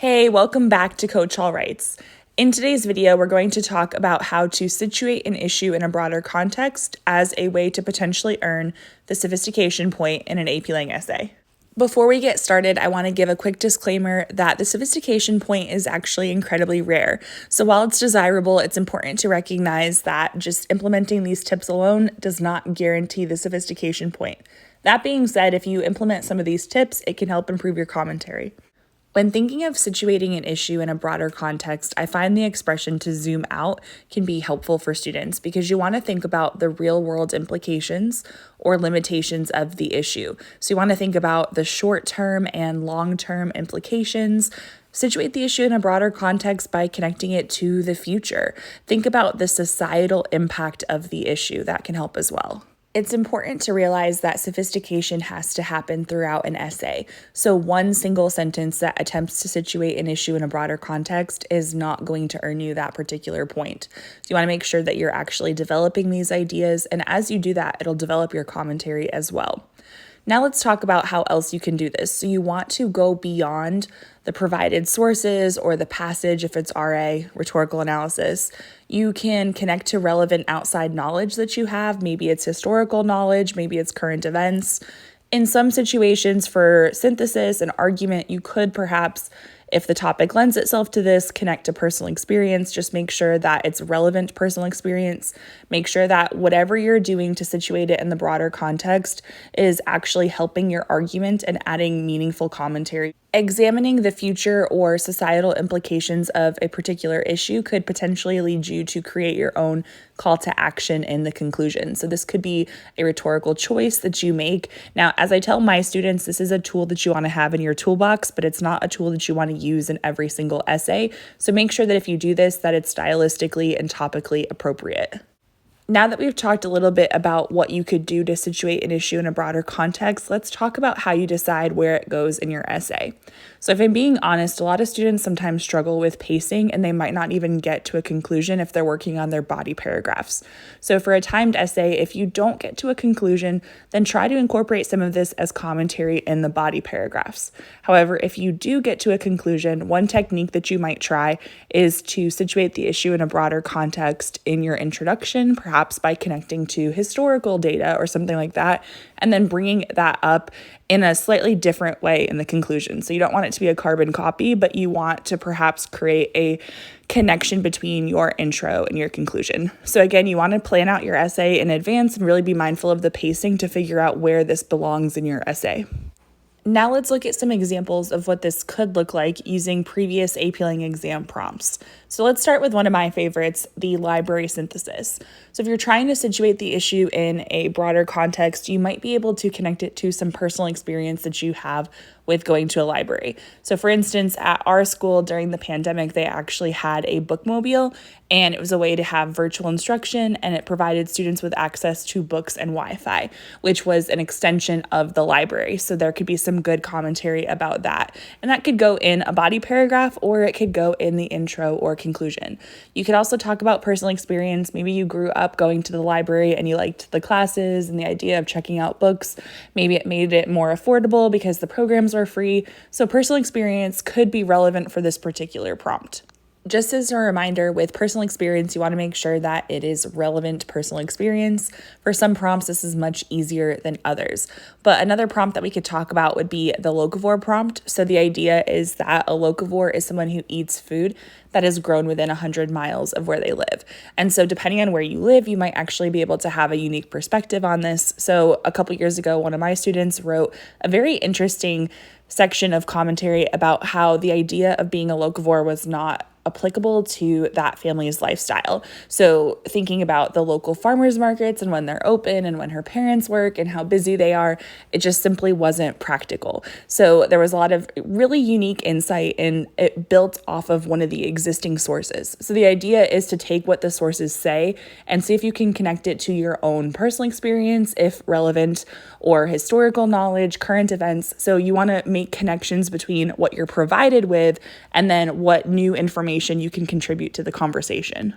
Hey, welcome back to Coach All Writes. In today's video, we're going to talk about how to situate an issue in a broader context as a way to potentially earn the sophistication point in an AP Lang essay. Before we get started, I want to give a quick disclaimer that the sophistication point is actually incredibly rare. So while it's desirable, it's important to recognize that just implementing these tips alone does not guarantee the sophistication point. That being said, if you implement some of these tips, it can help improve your commentary. When thinking of situating an issue in a broader context, I find the expression to zoom out can be helpful for students because you want to think about the real world implications or limitations of the issue. So you want to think about the short term and long term implications. Situate the issue in a broader context by connecting it to the future. Think about the societal impact of the issue. That can help as well. It's important to realize that sophistication has to happen throughout an essay. So one single sentence that attempts to situate an issue in a broader context is not going to earn you that particular point. So you want to make sure that you're actually developing these ideas, and as you do that, it'll develop your commentary as well. Now let's talk about how else you can do this. So you want to go beyond the provided sources or the passage if it's RA, rhetorical analysis. You can connect to relevant outside knowledge that you have. Maybe it's historical knowledge, maybe it's current events. In some situations for synthesis and argument, you could perhaps, if the topic lends itself to this, connect to personal experience. Just make sure that it's relevant personal experience. Make sure that whatever you're doing to situate it in the broader context is actually helping your argument and adding meaningful commentary. Examining the future or societal implications of a particular issue could potentially lead you to create your own call to action in the conclusion. So this could be a rhetorical choice that you make. Now, as I tell my students, this is a tool that you want to have in your toolbox, but it's not a tool that you want to use in every single essay. So make sure that if you do this, that it's stylistically and topically appropriate. Now that we've talked a little bit about what you could do to situate an issue in a broader context, let's talk about how you decide where it goes in your essay. So if I'm being honest, a lot of students sometimes struggle with pacing and they might not even get to a conclusion if they're working on their body paragraphs. So for a timed essay, if you don't get to a conclusion, then try to incorporate some of this as commentary in the body paragraphs. However, if you do get to a conclusion, one technique that you might try is to situate the issue in a broader context in your introduction, perhaps by connecting to historical data or something like that, and then bringing that up in a slightly different way in the conclusion. So you don't want it to be a carbon copy, but you want to perhaps create a connection between your intro and your conclusion. So again, you want to plan out your essay in advance and really be mindful of the pacing to figure out where this belongs in your essay. Now let's look at some examples of what this could look like using previous AP Lang exam prompts. So let's start with one of my favorites, the library synthesis. So if you're trying to situate the issue in a broader context, you might be able to connect it to some personal experience that you have with going to a library. So for instance, at our school during the pandemic, they actually had a bookmobile, and it was a way to have virtual instruction, and it provided students with access to books and Wi-Fi, which was an extension of the library. So there could be some good commentary about that. And that could go in a body paragraph, or it could go in the intro or conclusion. You could also talk about personal experience. Maybe you grew up going to the library and you liked the classes and the idea of checking out books. Maybe it made it more affordable because the programs were free. So personal experience could be relevant for this particular prompt. Just as a reminder, with personal experience, you want to make sure that it is relevant personal experience. For some prompts, this is much easier than others. But another prompt that we could talk about would be the locavore prompt. So the idea is that a locavore is someone who eats food that is grown within 100 miles of where they live. And so depending on where you live, you might actually be able to have a unique perspective on this. So a couple years ago, one of my students wrote a very interesting section of commentary about how the idea of being a locavore was not applicable to that family's lifestyle. So thinking about the local farmers markets and when they're open and when her parents work and how busy they are, it just simply wasn't practical. So there was a lot of really unique insight, and it built off of one of the existing sources. So the idea is to take what the sources say and see if you can connect it to your own personal experience, if relevant, or historical knowledge, current events. So you want to make connections between what you're provided with and then what new information you can contribute to the conversation.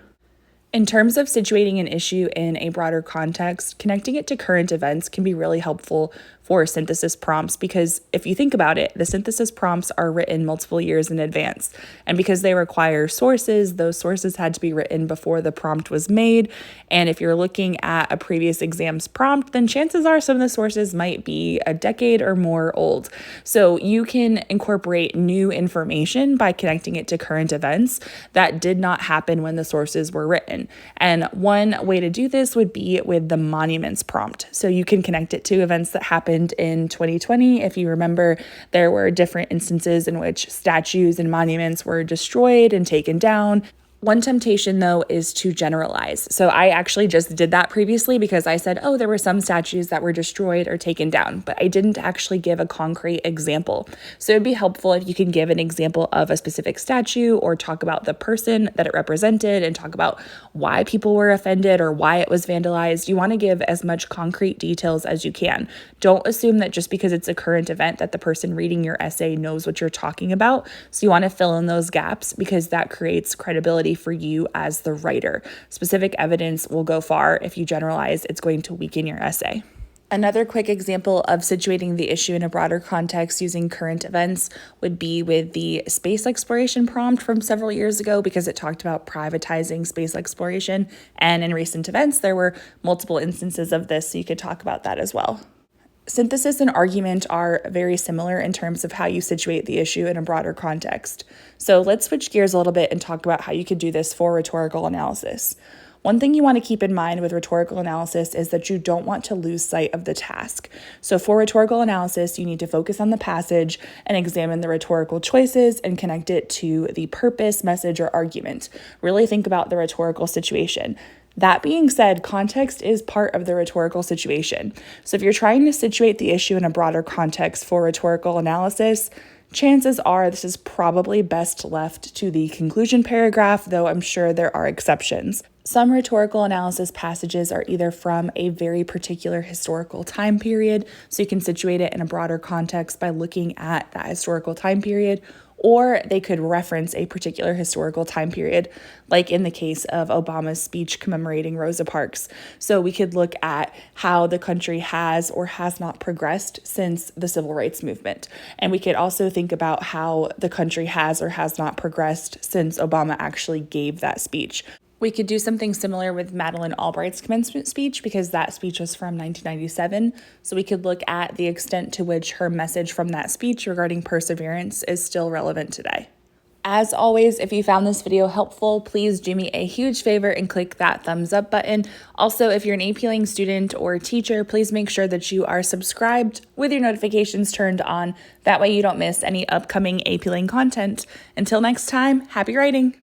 In terms of situating an issue in a broader context, connecting it to current events can be really helpful for synthesis prompts, because if you think about it, the synthesis prompts are written multiple years in advance. And because they require sources, those sources had to be written before the prompt was made. And if you're looking at a previous exam's prompt, then chances are some of the sources might be a decade or more old. So you can incorporate new information by connecting it to current events that did not happen when the sources were written. And one way to do this would be with the monuments prompt. So you can connect it to events that happened in 2020. If you remember, there were different instances in which statues and monuments were destroyed and taken down. One temptation, though, is to generalize. So I actually just did that previously because I said, oh, there were some statues that were destroyed or taken down, but I didn't actually give a concrete example. So it'd be helpful if you can give an example of a specific statue or talk about the person that it represented and talk about why people were offended or why it was vandalized. You want to give as much concrete details as you can. Don't assume that just because it's a current event that the person reading your essay knows what you're talking about. So you want to fill in those gaps because that creates credibility for you as the writer. Specific evidence will go far. If you generalize, it's going to weaken your essay. Another quick example of situating the issue in a broader context using current events would be with the space exploration prompt from several years ago, because it talked about privatizing space exploration. And in recent events, there were multiple instances of this, so you could talk about that as well. Synthesis and argument are very similar in terms of how you situate the issue in a broader context. So let's switch gears a little bit and talk about how you could do this for rhetorical analysis. One thing you want to keep in mind with rhetorical analysis is that you don't want to lose sight of the task. So for rhetorical analysis, you need to focus on the passage and examine the rhetorical choices and connect it to the purpose, message, or argument. Really think about the rhetorical situation. That being said, context is part of the rhetorical situation. So if you're trying to situate the issue in a broader context for rhetorical analysis, chances are this is probably best left to the conclusion paragraph, though I'm sure there are exceptions. Some rhetorical analysis passages are either from a very particular historical time period, so you can situate it in a broader context by looking at that historical time period, or they could reference a particular historical time period, like in the case of Obama's speech commemorating Rosa Parks. So we could look at how the country has or has not progressed since the civil rights movement. And we could also think about how the country has or has not progressed since Obama actually gave that speech. We could do something similar with Madeleine Albright's commencement speech, because that speech was from 1997. So we could look at the extent to which her message from that speech regarding perseverance is still relevant today. As always, if you found this video helpful, please do me a huge favor and click that thumbs up button. Also, if you're an AP-ing student or teacher, please make sure that you are subscribed with your notifications turned on. That way you don't miss any upcoming AP-ing content. Until next time, happy writing!